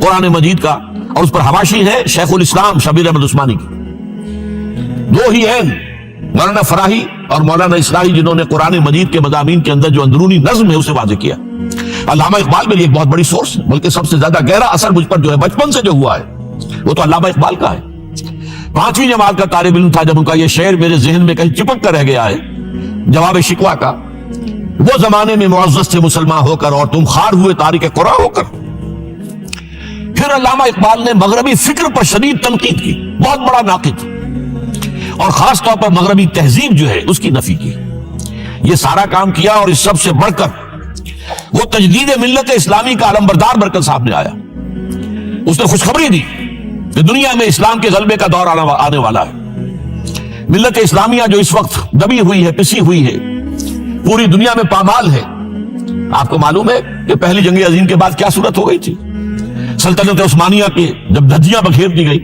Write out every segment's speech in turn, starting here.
قرآن مجید کا، اور اس پر حواشی ہے شیخ الاسلام شبیر احمد عثمانی کی. دو ہی ہیں، مولانا فراہی اور مولانا اصلاحی، جنہوں نے قرآن مجید کے مضامین کے اندر جو اندرونی نظم ہے اسے واضح کیا. علامہ اقبال میری ایک بہت بڑی سورس ہے، بلکہ سب سے زیادہ گہرا اثر مجھ پر جو ہے بچپن سے جو ہوا ہے وہ تو علامہ اقبال کا ہے. 5ویں جماعت کا طالب علم تھا جب ان کا یہ شعر میرے ذہن میں کہیں چپک کر رہ گیا ہے، جواب شکوہ کا: وہ زمانے میں معزز تھے مسلمان ہو کر، اور تم خار ہوئے تاریک قرآن ہو کر. پھر علامہ اقبال نے مغربی فکر پر شدید تنقید کی، بہت بڑا ناقد، اور خاص طور پر مغربی تہذیب جو ہے اس کی نفی کی. یہ سارا کام کیا، اور اس سب سے بڑھ کر وہ تجدید ملت اسلامی کا علمبردار بن کر سامنے آیا. اس نے خوشخبری دی کہ دنیا میں اسلام کے غلبے کا دور آنے والا ہے. ملت اسلامیہ جو اس وقت دبی ہوئی ہے، پسی ہوئی ہے، پوری دنیا میں پامال ہے. آپ کو معلوم ہے کہ پہلی جنگ عظیم کے بعد کیا صورت ہو گئی تھی؟ سلطنت عثمانیہ کی جب دھجیاں بکھیر دی گئی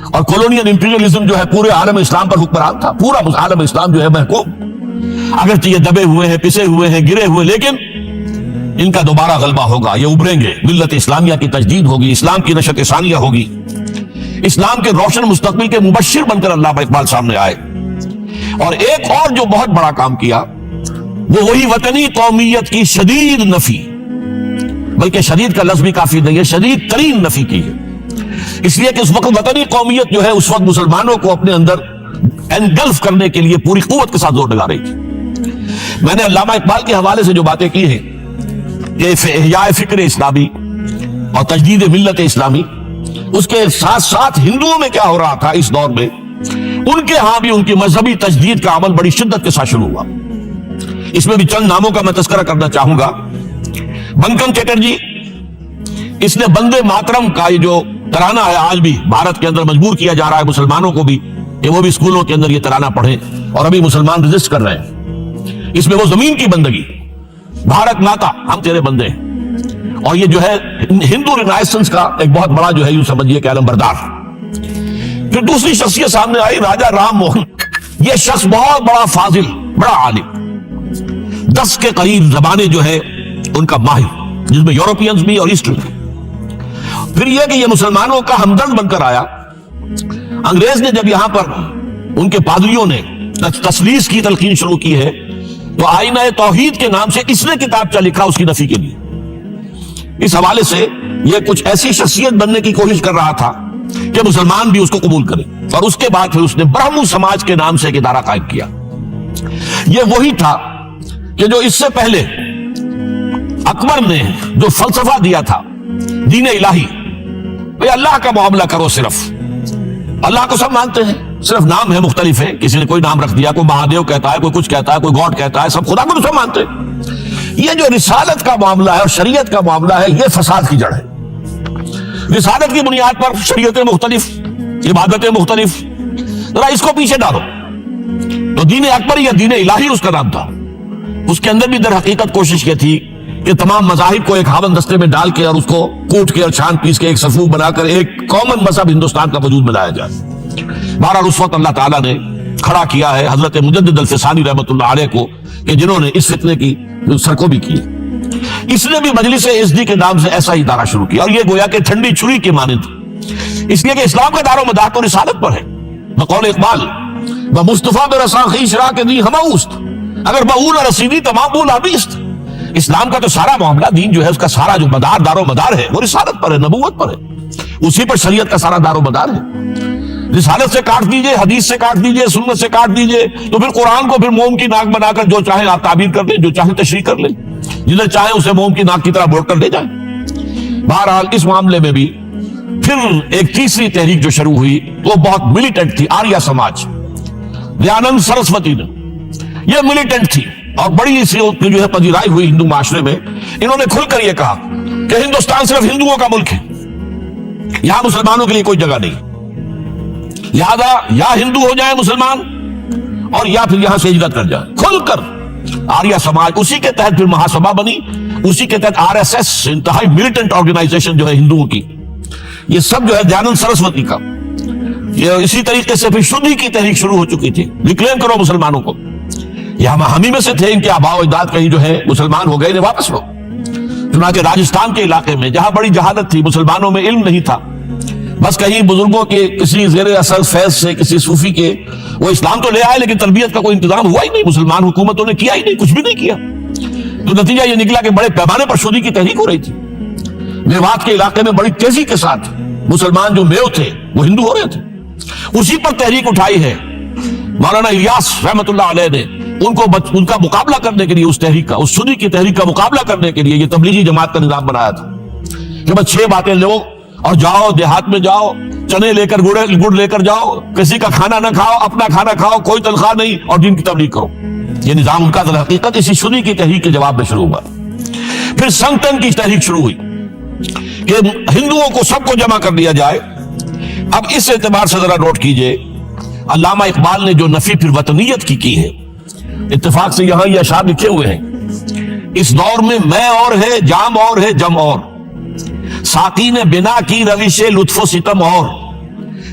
اور کولونیل امپیریلزم جو ہے پورے عالم اسلام پر حکمران تھا، پورا عالم اسلام جو ہے محکوم. اگرچہ یہ دبے ہوئے ہیں، پسے ہوئے ہیں، گرے ہوئے، لیکن ان کا دوبارہ غلبہ ہوگا، یہ ابھریں گے. ملت اسلامیہ کی تجدید ہوگی، اسلام کی نشت ثانیہ ہوگی. اسلام کے روشن مستقبل کے مبشر بن کر علامہ اقبال سامنے آئے. اور ایک اور جو بہت بڑا کام کیا وہ وہی وطنی قومیت کی شدید نفی، بلکہ شدید کا لفظ بھی کافی نہیں ہے، شدید ترین نفی کی ہے. اس لیے کہ اس وقت وطنی قومیت جو ہے اس وقت مسلمانوں کو اپنے اندر انگلف کرنے کے لیے پوری قوت کے ساتھ زور لگا رہی تھی. میں نے علامہ اقبال کے حوالے سے جو باتیں کی ہیں کہ احیاء فکر اسلامی اور تجدید ملت اسلامی، اس کے ساتھ ساتھ ہندوؤں میں کیا ہو رہا تھا اس دور میں، ان کے ہاں بھی ان کی مذہبی تجدید کا عمل بڑی شدت کے ساتھ شروع ہوا. اس میں بھی چند ناموں کا میں تذکرہ کرنا چاہوں گا. بنکم چٹرجی، اس نے بندے ماترم کا یہ جو ترانہ ہے آج بھی بھارت کے اندر مجبور کیا جا رہا ہے مسلمانوں کو بھی کہ وہ بھی اسکولوں کے اندر یہ ترانہ پڑھیں، اور ابھی مسلمان رجسٹ کر رہے ہیں. اس میں وہ زمین کی بندگی، بھارت ماتا ہم تیرے بندے ہیں، اور یہ جو ہے ہندو رینائسنس کا ایک بہت بڑا جو ہے یوں سمجھیے کہ علمبردار. پھر دوسری شخصیت سامنے آئی، راجا رام موہن. یہ شخص بہت بڑا فاضل، بڑا عالم، 10 کے قریب زبانیں جو ہے ان کا ماہر، جس میں یورپینز بھی اور ایسٹرن بھی. پھر یہ کہ یہ مسلمانوں کا ہمدرد بن کر آیا. انگریز نے جب یہاں پر ان کے پادریوں نے تسلیس کی تلقین شروع کی ہے تو آئینہ توحید کے نام سے اس نے کتابچہ لکھا اس کی نفی کے لیے. اس حوالے سے یہ کچھ ایسی شخصیت بننے کی کوشش کر رہا تھا کہ مسلمان بھی اس کو قبول کریں. اور اس کے بعد پھر اس نے برہمو سماج کے نام سے ایک ادارہ قائم کیا. یہ وہی تھا کہ جو اس سے پہلے اکبر نے جو فلسفہ دیا تھا دین الہی، اللہ کا معاملہ کرو، صرف اللہ کو سب مانتے ہیں، صرف نام ہے مختلف ہے، کسی نے کوئی نام رکھ دیا، کوئی مہادیو کہتا ہے، کوئی کچھ کہتا ہے، کوئی گاڈ کہتا ہے، سب خدا کو تو سب مانتے ہیں. یہ جو رسالت کا معاملہ ہے اور شریعت کا معاملہ ہے، یہ فساد کی جڑ ہے. رسالت کی بنیاد پر شریعتیں مختلف، عبادتیں مختلف، ذرا اس کو پیچھے ڈالو. تو دین اکبر یا دین الہی اس کا نام تھا. اس کے اندر بھی در حقیقت کوشش یہ تھی کہ تمام مذاہب کو ایک ہاون دستے میں ڈال کے اور اس کو کوٹ کے اور چھان پیس کے ایک صفوف بنا کر ایک کامن مذہب ہندوستان کا وجود میں لایا جائے. بہرحال اس وقت اللہ تعالیٰ نے کھڑا کیا ہے حضرت مجدد الفسانی رحمۃ اللہ علیہ کو، کہ جنہوں نے اس فتنے کی سرکوبی کی. اس نے بھی مجلس ازدی کے نام سے ایسا ہی ادارہ شروع کیا، اور یہ گویا کہ ٹھنڈی چھری کے مانند، اس لیے کہ اسلام کا دار و مدار تو رسالت پر ہے. بقول اقبال مصطفیٰ برساں خویش را کے دی ہماؤست، اگر بہول رسیدی تمام بول آبیست. اسلام کا تو سارا معاملہ، دین جو ہے اس کا سارا جو مدار دار و مدار ہے وہ رسالت پر ہے، نبوت پر ہے. اسی پر شریعت کا سارا دار و مدار ہے. رسالت سے کاٹ دیجئے، حدیث سے کاٹ دیجئے، سنت سے کاٹ دیجئے، تو پھر قرآن کو پھر موم کی ناک بنا کر جو چاہیں آپ تعبیر کر لیں، جو چاہیں تشریح کر لیں، جنہیں چاہیں اسے موم کی ناک کی طرح بوڑ کر لے جائیں. بہرحال اس معاملے میں بھی پھر ایک تیسری تحریک جو شروع ہوئی وہ بہت ملیٹنٹ تھی، آریہ سماج. دیانند سرسوتی نے، یہ ملیٹنٹ تھی اور بڑی سی جو ہے پذیرائی ہوئی ہندو معاشرے میں. انہوں نے کھل کر یہ کہا کہ ہندوستان صرف ہندوؤں کا ملک ہے، یہاں مسلمانوں کے لیے کوئی جگہ نہیں، لہذا یا ہندو ہو جائیں مسلمان اور یا پھر یہاں سے ہجرت کر جائیں. کھل کر آریہ سماج، اسی کے تحت پھر مہاسبھا بنی، اسی کے تحت RSS انتہائی ملیٹنٹ آرگنائزیشن جو ہے ہندوؤں کی، یہ سب جو ہے دیانند سرسوتی کا. یہ اسی طریقے سے پھر شدھی کی تحریک شروع ہو چکی تھی، ریکلیم کرو مسلمانوں کو. یہ ہم ہی میں سے تھے، ان کے آباء و اجداد کہیں جو ہے مسلمان ہو گئے، واپس لو. چنانچہ راجستھان کے علاقے میں جہاں بڑی جہالت تھی، مسلمانوں میں علم نہیں تھا، بس کہیں بزرگوں کے کسی زیر اثر فیض سے کسی صوفی کے وہ اسلام تو لے آئے لیکن تربیت کا کوئی انتظام ہوا ہی نہیں، مسلمان حکومتوں نے کیا ہی نہیں، کچھ بھی نہیں کیا۔ تو نتیجہ یہ نکلا کہ بڑے پیمانے پر شودی کی تحریک ہو رہی تھی۔ میوات کے علاقے میں بڑی تیزی کے ساتھ مسلمان جو میو تھے وہ ہندو ہو رہے تھے۔ اسی پر تحریک اٹھائی ہے مولانا الیاس رحمۃ اللہ علیہ نے، ان کا مقابلہ کرنے کے لیے، اس تحریک کا، اس سنی کی تحریک کا مقابلہ کرنے کے لیے یہ تبلیغی جماعت کا نظام بنایا تھا کہ بس 6 باتیں لو اور جاؤ دیہات میں، جاؤ چنے لے کر گڑ لے کر جاؤ، کسی کا کھانا نہ کھاؤ، اپنا کھانا کھاؤ، کوئی تنخواہ نہیں، اور دین کی تبلیغ کرو۔ یہ نظام ان کا در حقیقت اسی سنی کی تحریک کے جواب میں شروع ہوا۔ پھر سنگتن کی تحریک شروع ہوئی کہ ہندوؤں کو سب کو جمع کر دیا جائے۔ اب اس اعتبار سے ذرا نوٹ کیجئے، علامہ اقبال نے جو نفی پھر وطنیت کی ہے، اتفاق سے یہاں یہ اشعار لکھے ہوئے ہیں: اس دور میں میں اور ہے، جام اور ہے، جم اور، ساقی نے بنا کی روش لطف و ستم اور،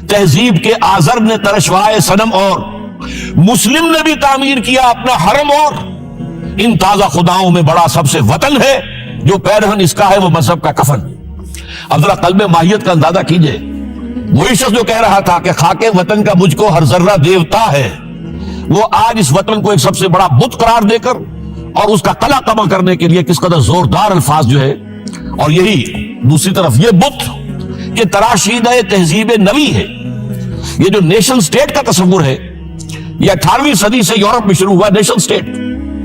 تہذیب کے آزر نے ترشوائے صنم اور، مسلم نے بھی تعمیر کیا اپنا حرم اور، ان تازہ خداؤں میں بڑا سب سے وطن ہے، جو پیرہن اس کا ہے وہ مذہب کا کفن۔ اب ذرا قلب ماہیت کا اندازہ کیجئے، وہی شخص جو کہہ رہا تھا کہ خاک وطن کا مجھ کو ہر ذرہ دیوتا ہے، وہ آج اس وطن کو ایک سب سے بڑا بت قرار دے کر اور اس کا قلع کما کرنے کے لیے کس قدر زوردار الفاظ جو ہے، اور یہی دوسری طرف یہ بت کہ تراشیدہ تہذیب نوی ہے۔ یہ جو نیشن سٹیٹ کا تصور ہے، یہ 18ویں صدی سے یورپ میں شروع ہوا۔ نیشن سٹیٹ،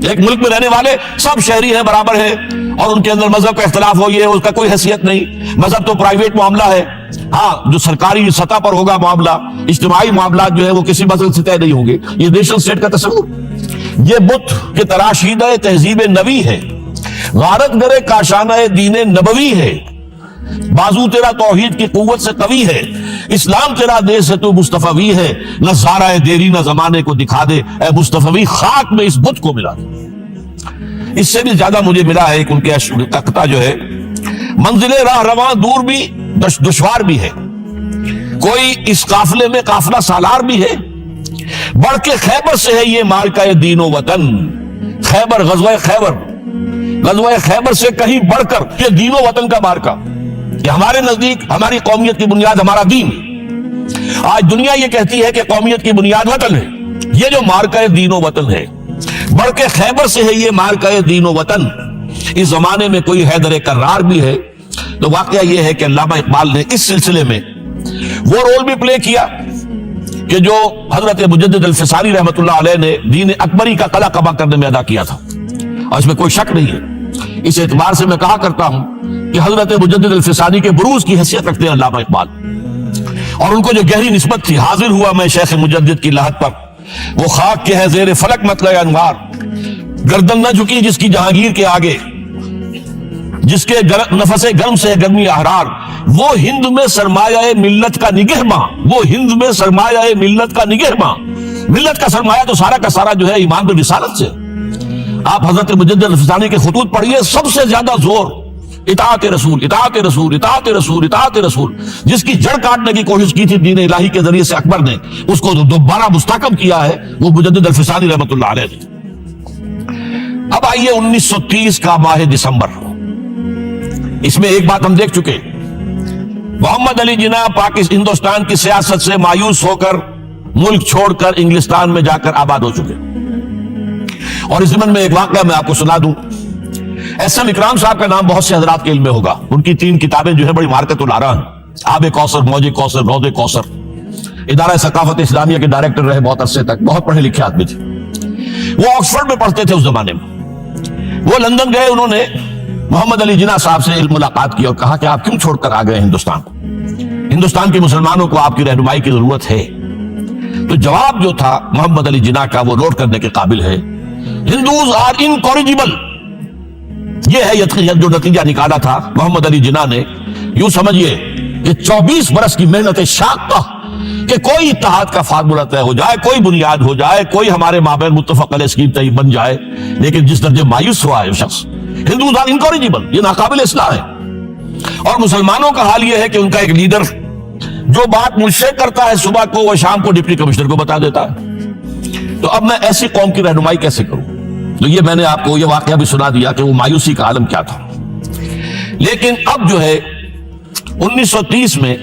ایک ملک میں رہنے والے سب شہری ہیں، برابر ہیں، اور ان کے اندر مذہب کا اختلاف ہو، یہ اس کا کوئی حیثیت نہیں، مذہب تو پرائیویٹ معاملہ ہے، ہاں جو سرکاری سطح پر ہوگا معاملہ، اجتماعی معاملات جو ہے وہ کسی مذہب سے طے نہیں ہوں گے۔ یہ نیشن سٹیٹ کا تصور، یہ بت کہ تراشیدہ تہذیب نوی ہے، غارت گرے کاشانہ دین نبوی ہے، بازو تیرا توحید کی قوت سے قوی ہے، اسلام تیرا دیس ہے تو مصطفی ہے، نہ زارہ دیری نہ زمانے کو دکھا دے، اے مصطفی خاک میں اس بت کو ملا دے۔ اس سے بھی زیادہ مجھے ملا ہے کہ ان کے تختہ جو ہے، منزل راہ رواں دور بھی دشوار بھی ہے، کوئی اس قافلے میں قافلہ سالار بھی ہے، بڑھ کے خیبر سے ہے یہ مارکہ دین و وطن، خیبر غزوہ خیبر سے کہیں بڑھ کر یہ دین و وطن کا مارکہ، کہ ہمارے نزدیک ہماری قومیت کی بنیاد ہمارا دین۔ آج دنیا یہ کہتی ہے کہ قومیت کی بنیاد وطن ہے، یہ جو مارکہ دین و وطن ہے، بڑھ کے خیبر سے ہے یہ مارکہ دین و وطن۔ اس زمانے میں کوئی حیدر کرار بھی ہے۔ تو واقعہ یہ ہے کہ علامہ اقبال نے اس سلسلے میں وہ رول بھی پلے کیا کہ جو حضرت مجدد الفسانی رحمۃ اللہ علیہ نے دین اکبری کا قلع کما کرنے میں ادا کیا تھا، اور اس میں کوئی شک نہیں ہے۔ اس اعتبار سے میں کہا کرتا ہوں کہ حضرت مجدد الفسانی کے بروز کی حیثیت رکھتے ہیں علامہ اقبال، اور ان کو جو گہری نسبت تھی، حاضر ہوا میں شیخ مجدد کی لحد پر، وہ خاک کے ہے زیر فلک مطلع انوار، گردن نہ جھکی جس کی جہانگیر کے آگے، جس کے نفس گرم سے گرمی احرار، وہ ہند میں سرمایہ ملت کا نگہباں، وہ ہند میں سرمایہ ملت کا نگہباں۔ ملت کا سرمایہ تو سارا کا سارا جو ہے ایمان پر رسالت سے۔ آپ حضرت مجدد الفسانی کے خطوط پڑھیے، سب سے زیادہ زور اطاعت رسول، اطاعت رسول، اطاعت رسول، اطاعت رسول۔ جس کی جڑ کاٹنے کی کوشش کی تھی دین الہی کے ذریعے سے اکبر نے، اس کو دوبارہ مستحکم کیا ہے وہ مجدد الفسانی رحمۃ اللہ علیہ نے۔ اب آئیے 1930 کا ماہ دسمبر، اس میں ایک بات ہم دیکھ چکے، محمد علی جناح ہندوستان کی سیاست سے مایوس ہو کر ملک چھوڑ کر انگلستان میں جا کر آباد ہو چکے۔ اور اس ضمن میں ایک واقعہ میں آپ کو سنا دوں۔ ایس ایم اکرام صاحب کا نام بہت سے حضرات کے علم میں ہوگا، ان کی 3 کتابیں جو ہے بڑی مارکت الارا ہیں، آب کوثر، موج کوثر، رود کوثر۔ ادارہ ثقافت اسلامیہ کے ڈائریکٹر رہے بہت عرصے تک، بہت پڑھے لکھے آدمی تھے۔ وہ آکسفورڈ میں پڑھتے تھے اس زمانے میں۔ وہ لندن گئے، انہوں نے محمد علی جناح صاحب سے ملاقات کی اور کہا کہ آپ کیوں چھوڑ کر آ گئے ہندوستان کے مسلمانوں کو آپ کی رہنمائی کی ضرورت ہے۔ تو جواب جو تھا محمد علی جناح کا وہ نوٹ کرنے کے قابل ہے۔ ہندوز آر انکورجیبل، یہ ہے جو نتیجہ نکالا تھا محمد علی جناح نے۔ یوں سمجھئے کہ 24 برس کی محنت شاقہ کہ کوئی اتحاد کا فارمولہ طے ہو جائے، کوئی بنیاد ہو جائے، کوئی ہمارے مابین متفق علیہ اسکیم طے بن جائے، لیکن جس درجے مایوس ہوا ہے وہ شخص، ہندوز آر انکورجیبل، یہ ناقابل اصلاح ہے۔ اور مسلمانوں کا حال یہ ہے کہ ان کا ایک لیڈر جو بات مجھ سے کرتا ہے صبح کو، وہ شام کو ڈپٹی کمشنر کو بتا دیتا ہے۔ تو اب میں ایسی قوم کی رہنمائی کیسے کروں؟ تو یہ میں نے آپ کو یہ واقعہ بھی سنا دیا کہ وہ مایوسی کا عالم کیا تھا۔ لیکن اب جو ہے 1930 میں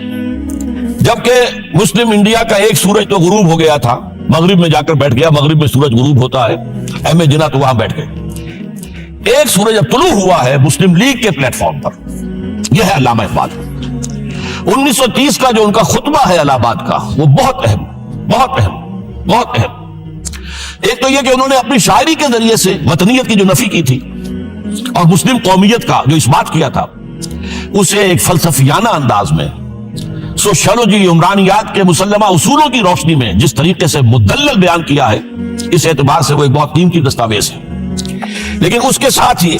جبکہ مسلم انڈیا کا ایک سورج تو غروب ہو گیا تھا، مغرب میں جا کر بیٹھ گیا، مغرب میں سورج غروب ہوتا ہے، ایم اے جناح تو وہاں بیٹھ گئے، ایک سورج اب طلوع ہوا ہے مسلم لیگ کے پلیٹ فارم پر، یہ ہے علامہ اقبال۔ 1930 کا جو ان کا خطبہ ہے الہ آباد کا، وہ بہت اہم، بہت اہم، بہت اہم۔ ایک تو یہ کہ انہوں نے اپنی شاعری کے ذریعے سے وطنیت کی جو نفی کی تھی اور مسلم قومیت کا جو اثبات کیا تھا، اسے ایک فلسفیانہ انداز میں سوشیولوجی، عمرانیات کے مسلمہ اصولوں کی روشنی میں جس طریقے سے مدلل بیان کیا ہے، اس اعتبار سے وہ ایک بہت قیمتی دستاویز ہے۔ لیکن اس کے ساتھ ہی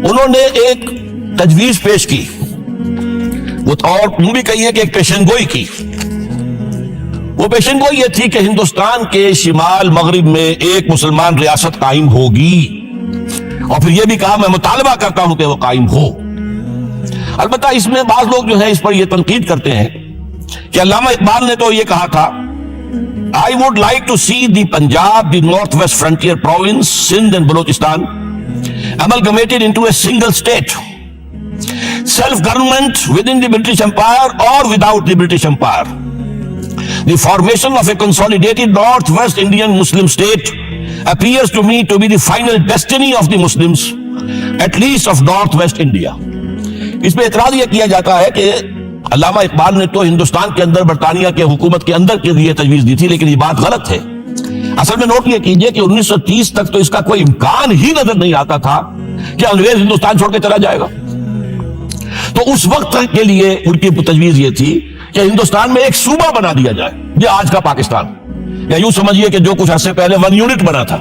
انہوں نے ایک تجویز پیش کی، اور یوں بھی کہیے کہ ایک پیشن گوئی کی۔ وہ پیشن گوئی یہ تھی کہ ہندوستان کے شمال مغرب میں ایک مسلمان ریاست قائم ہوگی، اور پھر یہ بھی کہا میں مطالبہ کرتا ہوں کہ وہ قائم ہو۔ البتہ اس میں بعض لوگ جو ہے اس پر یہ تنقید کرتے ہیں کہ علامہ اقبال نے تو یہ کہا تھا I would like to see the Punjab, the Northwest Frontier Province, Sindh and Balochistan amalgamated into a single state, self-government within the British Empire or without the British Empire. The formation of a consolidated Northwest Indian Muslim state appears to me to be the final destiny of the Muslims, at least of Northwest India. اس میں اعتراض یہ کیا جاتا ہے کہ علامہ اقبال نے تو ہندوستان کے اندر برطانیہ کے حکومت کے اندر کے لیے تجویز دی تھی، لیکن یہ بات غلط ہے۔ اصل میں نوٹ یہ کیجئے کہ 1930 تک تو اس کا کوئی امکان ہی نظر نہیں آتا تھا کہ انگریز ہندوستان چھوڑ کے چلا جائے گا۔ تو اس وقت کے لیے ان کی تجویز یہ تھی کہ ہندوستان میں ایک صوبہ بنا دیا جائے، یہ آج کا پاکستان، یا یوں سمجھیے کہ جو کچھ عرصے پہلے 1 یونٹ بنا تھا،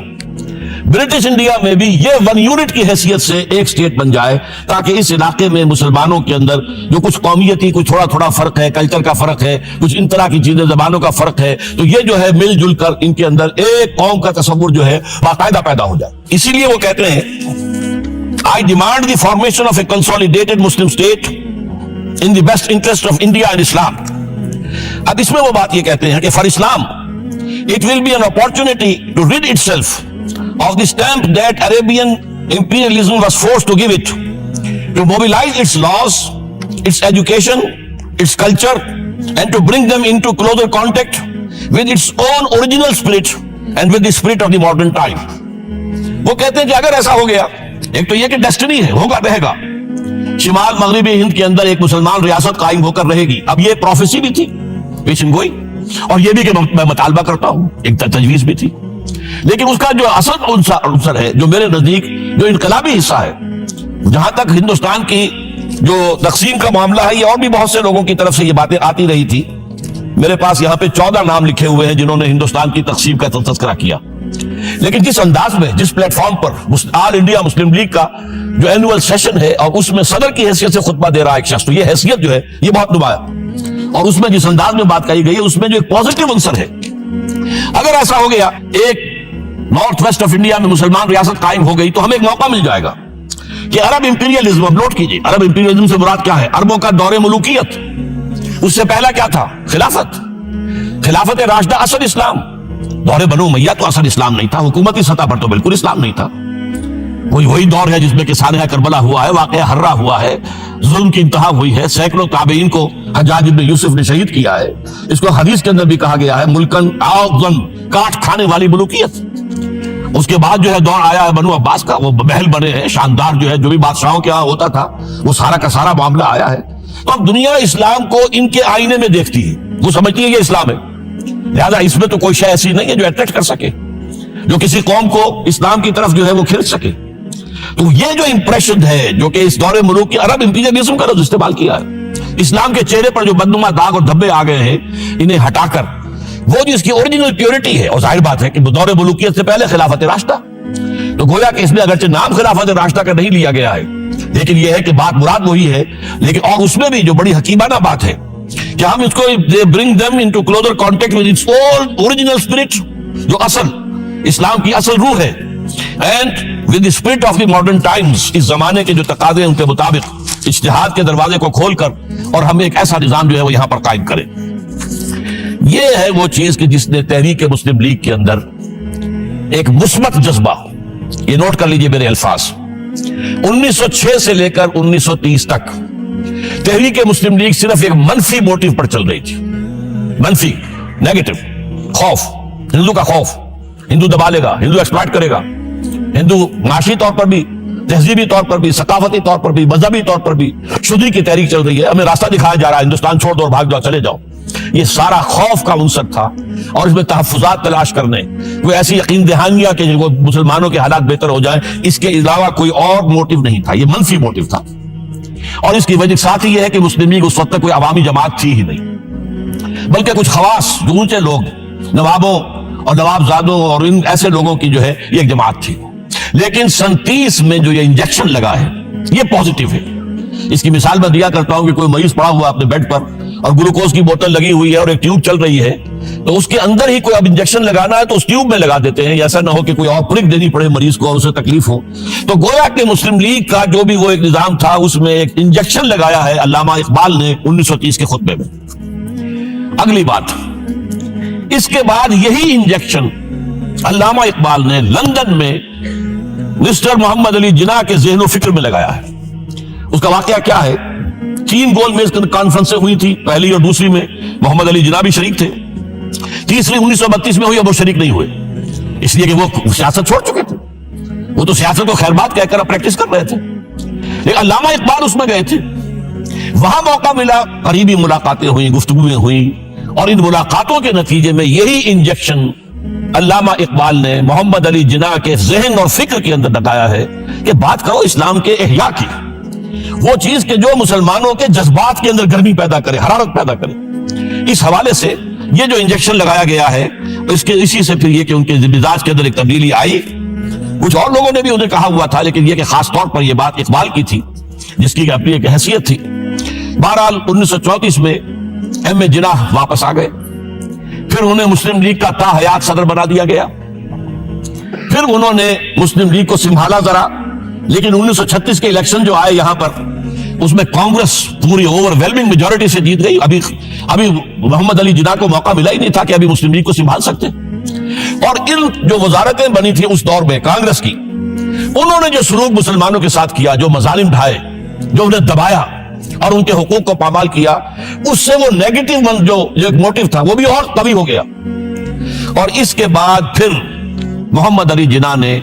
برٹش انڈیا میں بھی یہ 1 یونٹ کی حیثیت سے ایک سٹیٹ بن جائے، تاکہ اس علاقے میں مسلمانوں کے اندر جو کچھ قومیتی کچھ تھوڑا فرق ہے، کلچر کا فرق ہے، کچھ ان طرح کی چیزیں، زبانوں کا فرق ہے، تو یہ جو ہے مل جل کر ان کے اندر ایک قوم کا تصور جو ہے باقاعدہ پیدا ہو جائے۔ اسی لیے وہ کہتے ہیں I demand the formation of a consolidated Muslim state in the best interest of India and Islam. اب اس میں وہ بات یہ کہتے ہیں کہ for Islam it will be an opportunity to rid itself of the stamp that Arabian imperialism was forced to give it, to mobilize its laws, its education, its culture, and to bring them into closer contact with its own original spirit and with the spirit of the modern time. وہ کہتے ہیں کہ اگر ایسا ہو گیا، ایک تو یہ کہ ڈیسٹنی ہے، ہوگا رہے گا، شمال مغربی ہند کے اندر ایک مسلمان ریاست قائم ہو کر رہے گی۔ اب یہ پروفیسی بھی تھی، پیشن گوئی، اور یہ بھی کہ میں مطالبہ کرتا ہوں، ایک تجویز بھی تھی، لیکن اس کا جو اصل عنصر ہے، جو میرے نزدیک جو انقلابی حصہ ہے، جہاں تک ہندوستان کی جو تقسیم کا معاملہ ہے، یہ اور بھی بہت سے لوگوں کی طرف سے یہ باتیں آتی رہی تھی۔ میرے پاس یہاں پہ 14 نام لکھے ہوئے ہیں جنہوں نے ہندوستان کی تقسیم کا تذکرہ کیا، لیکن جس انداز میں، جس پلیٹ فارم پر آل انڈیا مسلم لیگ کا جو اینوئل سیشن ہے اور اس میں صدر کی حیثیت سے خطبہ دے رہا ہے ایک شخص، تو یہ حیثیت جو ہے یہ بہت نمایاں، اور اس میں جس انداز میں بات کہی گئی ہے اس میں جو ایک پازیٹیو عنصر ہے۔ اگر ایسا ہو گیا، ایک نارتھ ویسٹ آف انڈیا میں مسلمان ریاست قائم ہو گئی، تو ہمیں ایک موقع مل جائے گا کہ عرب امپیریلزم، اب نوٹ کیجیے، عرب امپیریلزم سے مراد کیا ہے؟ عربوں کا دور ملوکیت۔ اس سے پہلا کیا تھا؟ خلافت راشدہ، اصل اسلام۔ دور بنو امیہ تو اصل اسلام نہیں تھا، حکومتی سطح پر تو بالکل اسلام نہیں تھا۔ وہی دور ہے جس میں کہ سانحہ کربلا ہوا ہے، واقعہ حرہ ہوا ہے، ظلم کی انتہا ہوئی ہے، سینکڑوں تابعین کو حجاج ابن یوسف نے شہید کیا ہے۔ اس کو حدیث کے اندر بھی کہا گیا ہے ملکن اعظم، کاٹ کھانے والی ملوکیت۔ اس کے بعد جو ہے دور آیا ہے بنو عباس کا، وہ محل بنے ہیں شاندار، جو ہے جو بھی بادشاہوں کے ہاں ہوتا تھا وہ سارا کا سارا معاملہ آیا ہے۔ تو اب دنیا اسلام کو ان کے آئینے میں دیکھتی ہے، وہ سمجھتی ہے یہ اسلام ہے، لہذا اس میں تو کوئی شے ایسی نہیں ہے جو اٹریکٹ کر سکے، جو کسی قوم کو اسلام کی طرف جو ہے وہ کھینچ سکے۔ تو یہ جو امپریشن ہے جو کہ اس دور ملوک کی عرب امپیریلزم کا لفظ استعمال کیا ہے، اسلام کے چہرے پر جو بدنما داغ اور دھبے آ گئے ہیں، انہیں ہٹا کر وہ جو اس کی اوریجنل پیورٹی ہے، اور ظاہر بات ہے کہ دور ملوکیت سے پہلے خلافت راشدہ، تو گویا کہ اس میں اگرچہ نام خلافت راشدہ کا نہیں لیا گیا ہے، لیکن یہ ہے کہ بات مراد وہی ہے، لیکن اور اس میں بھی جو بڑی حکیمانہ بات ہے کہ ہم اس کو bring them into closer contact with its own original spirit، جو اصل اسلام کی اصل روح ہے، and with the spirit of the modern times، اس زمانے کے جو تقاضے ہیں ان کے مطابق اجتہاد کے دروازے کو کھول کر، اور ہم ایک ایسا نظام جو ہے وہ یہاں پر قائم کریں۔ یہ ہے وہ چیز کہ جس نے تحریک مسلم لیگ کے اندر ایک مثبت جذبہ، یہ نوٹ کر لیجئے میرے الفاظ. 1906 سے لے کر 1930 تک تحریک مسلم لیگ صرف ایک منفی موٹیو پر چل رہی تھی. منفی، نیگیٹو، خوف، ہندو کا خوف، ہندو دبا لے گا، ہندو ایکسپلائٹ کرے گا، ہندو معاشی طور پر بھی، تہذیبی طور پر بھی، ثقافتی طور پر بھی، مذہبی طور پر بھی شدی کی تحریک چل رہی ہے، ہمیں راستہ دکھایا جا رہا ہے، ہندوستان چھوڑ دو اور بھاگ جاؤ، چلے جاؤ. یہ سارا خوف کا عنصر تھا اور اس میں تحفظات تلاش کرنے، کوئی ایسی یقین دہانیاں کہ مسلمانوں کے حالات بہتر ہو جائیں، اس کے علاوہ کوئی اور موٹیو نہیں تھا. یہ منفی موٹیو تھا. اور اس کی وجہ ساتھ یہ ہے کہ مسلم لیگ اس وقت تک کوئی عوامی جماعت تھی ہی نہیں، بلکہ کچھ خواص جو اونچے لوگ، نوابوں اور نواب زادوں اور ان ایسے لوگوں کی جو ہے یہ ایک جماعت تھی. لیکن 37 میں جو یہ انجیکشن لگا ہے یہ پازیٹیو ہے. اس کی مثال میں دیا کرتا ہوں کہ کوئی مریض پڑا ہوا اپنے بیڈ پر اور گلوکوز کی بوتل لگی ہوئی ہے اور ایک ٹیوب چل رہی ہے، تو اس کے اندر ہی کوئی اب انجیکشن لگانا ہے تو اس ٹیوب میں لگا دیتے ہیں، ایسا نہ ہو کہ کوئی اور پرک دینی پڑے مریض کو اور اسے تکلیف ہو. تو گویا کہ مسلم لیگ کا جو بھی وہ ایک نظام تھا اس میں ایک انجیکشن لگایا ہے علامہ اقبال نے 1930 کے خطبے میں. اگلی بات، اس کے بعد یہی انجیکشن علامہ اقبال نے لندن میں مسٹر محمد علی جناح کے ذہن و فکر میں لگایا ہے. اس کا واقعہ کیا ہے؟ 3 گول میز کانفرنسیں ہوئی تھی، پہلی اور دوسری میں محمد علی جناح بھی شریک تھے. تیسری 1932 میں ہوئی، اب وہ شریک نہیں ہوئے، اس لیے کہ وہ سیاست چھوڑ چکے تھے. وہ تو سیاست کو خیر بات کہہ کر پریکٹس کر رہے تھے. لیکن علامہ اقبال اس میں گئے تھے، وہاں موقع ملا، قریبی ملاقاتیں ہوئیں، گفتگویں ہوئیں، اور ان ملاقاتوں کے نتیجے میں یہی انجیکشن علامہ اقبال نے محمد علی جناح کے ذہن اور فکر کے اندر لگایا ہے کہ بات کرو اسلام کے احیاء کی، وہ چیز کہ جو مسلمانوں کے جذبات کے اندر گرمی پیدا کرے، حرارت پیدا کرے. اس حوالے سے یہ جو انجیکشن لگایا گیا ہے اسی سے پھر یہ کہ ان کے مزاج کے اندر ایک تبدیلی آئی. کچھ اور لوگوں نے بھی انہیں کہا ہوا تھا، لیکن یہ کہ خاص طور پر یہ بات اقبال کی تھی جس کی اپنی ایک حیثیت تھی. بہرحال 1934 میں ایم اے جناح واپس آ گئے، پھر انہیں مسلم لیگ کا تا حیات صدر بنا دیا گیا. پھر انہوں نے مسلم لیگ کو سنبھالا ذرا، لیکن 1936 کے الیکشن جو آئے یہاں پر، اس میں کانگریس پوری اوور ویلمنگ میجورٹی سے جیت گئی. ابھی محمد علی جناح کو موقع ملا ہی نہیں تھا کہ ابھی مسلم لیگ کو سنبھال سکتے. اور ان جو وزارتیں بنی تھی اس دور میں کانگریس کی، انہوں نے جو سلوک مسلمانوں کے ساتھ کیا، جو مظالم ڈھائے، جو انہیں دبایا اور ان کے حقوق کو پامال کیا، اس سے وہ نیگیٹو جو ایک موٹیو تھا وہ بھی اور قوی ہو گیا. اور اس کے بعد پھر محمد علی جناح نے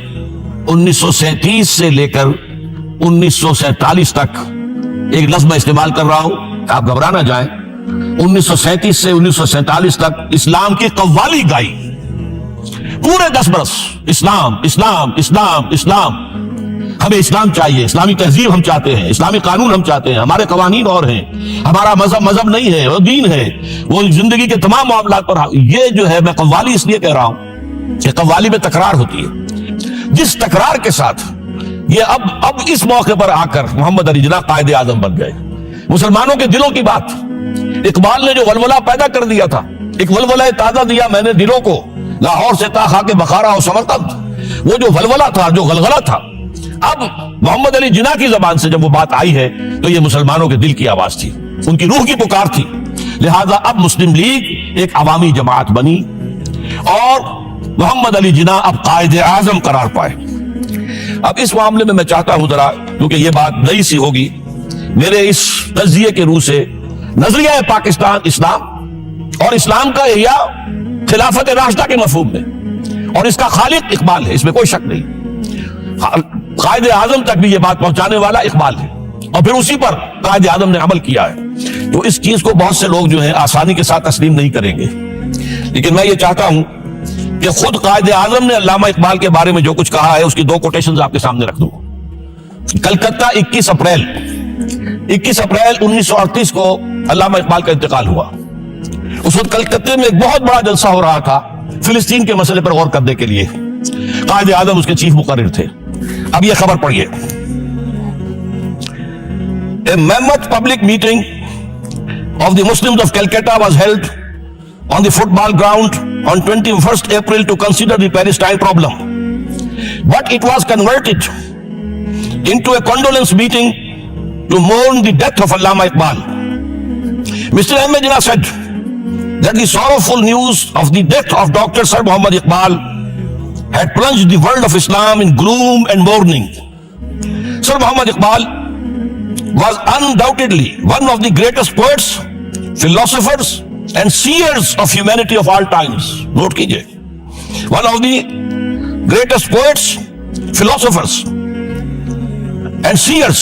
1937 سے لے کر 1947 تک، ایک لفظ میں استعمال کر رہا ہوں، آپ گھبرا نہ جائیں، 1937 سے 1947 تک اسلام کی قوالی گائی. پورے 10 برس اسلام اسلام اسلام اسلام، ہمیں اسلام چاہیے، اسلامی تہذیب ہم چاہتے ہیں، اسلامی قانون ہم چاہتے ہیں، ہمارے قوانین اور ہیں، ہمارا مذہب نہیں ہے، وہ دین ہے، وہ زندگی کے تمام معاملات پر. یہ جو ہے میں قوالی اس لیے کہہ رہا ہوں کہ قوالی میں تکرار ہوتی ہے. جس تکرار کے ساتھ یہ اب اس موقع پر آ کر محمد علی جناح قائد اعظم بن گئے. مسلمانوں کے دلوں کی بات، اقبال نے جو ولولہ پیدا کر دیا تھا، ایک ولولہ تازہ دیا میں نے دلوں کو، لاہور سے تا خاک بخارا اور سمرقند، وہ جو ولولہ تھا، جو غلغلہ تھا، اب محمد علی جناح کی زبان سے جب وہ بات آئی ہے تو یہ مسلمانوں کے دل کی آواز تھی، ان کی روح کی پکار تھی. لہذا اب مسلم لیگ ایک عوامی جماعت بنی اور محمد علی جناح اب قائد اعظم قرار پائے. اب اس معاملے میں چاہتا ہوں ذرا، کیونکہ یہ بات نئی سی ہوگی، میرے اس تجزیے کے روح سے نظریہ پاکستان اسلام اور اسلام کا احیاء خلافت راشدہ کے مفہوم میں، اور اس کا خالق اقبال ہے، اس میں کوئی شک نہیں. قائد اعظم تک بھی یہ بات پہنچانے والا اقبال ہے، اور پھر اسی پر قائد اعظم نے عمل کیا ہے. تو اس چیز کو بہت سے لوگ جو ہیں آسانی کے ساتھ تسلیم نہیں کریں گے، لیکن میں یہ چاہتا ہوں کہ خود قائد اعظم نے علامہ اقبال کے بارے میں جو کچھ کہا ہے اس کی 2 کوٹیشنز آپ کے سامنے رکھ دوں. کلکتہ 21 اپریل 1938 کو علامہ اقبال کا انتقال ہوا. اس وقت کلکتہ میں ایک بہت بڑا جلسہ ہو رہا تھا فلسطین کے مسئلے پر غور کرنے کے لیے. قائد اعظم اس کے چیف مقرر تھے. اب یہ خبر پڑھیے. A mammoth public meeting of the Muslims of Calcutta was held on the football ground on 21st April to consider the Palestine problem. But it was converted into a condolence meeting to mourn the death of Allama Iqbal. Mr. M. A. Jinnah said that the sorrowful news of the death of Dr. Sir Muhammad Iqbal had plunged the world of Islam in gloom and mourning. Sir Muhammad Iqbal was undoubtedly one of the greatest poets, philosophers and seers of humanity of all times. Note kijiye, one of the greatest poets, philosophers and seers,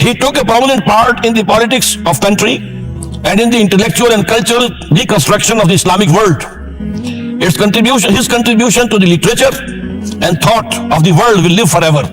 He took a prominent part in the politics of country and in the intellectual and cultural reconstruction of the Islamic world. His contribution to the literature and thought of the world will live forever.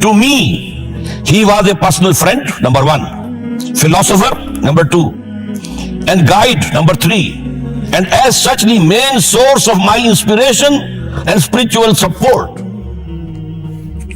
To me, he was a personal friend, number one, philosopher, number two, and guide, number three, and as such the main source of my inspiration and spiritual support.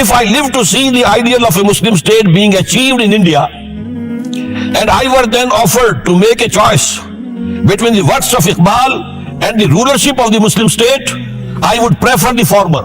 If I live to see the ideal of a Muslim state being achieved in India, and I were then offered to make a choice between the works of Iqbal and the rulership of the Muslim state, I would prefer the former.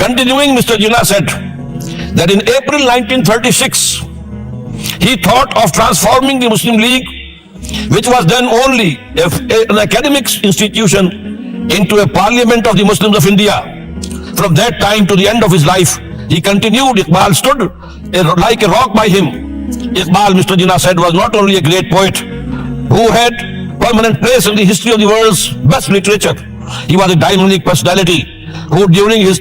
continuing, Mr. Jinnah said that in April 1936 he thought of transforming the Muslim League, which was then only an academic institution, into a parliament of the Muslims of India. From that time to the end of his life, he continued, Iqbal stood like a rock by him. Iqbal, Mr. Jinnah said, was not only a great poet who had permanent place in the history of the world's best literature, he was a dynamic personality who during his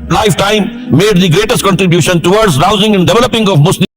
lifetime made the greatest contribution towards rousing and developing of Muslim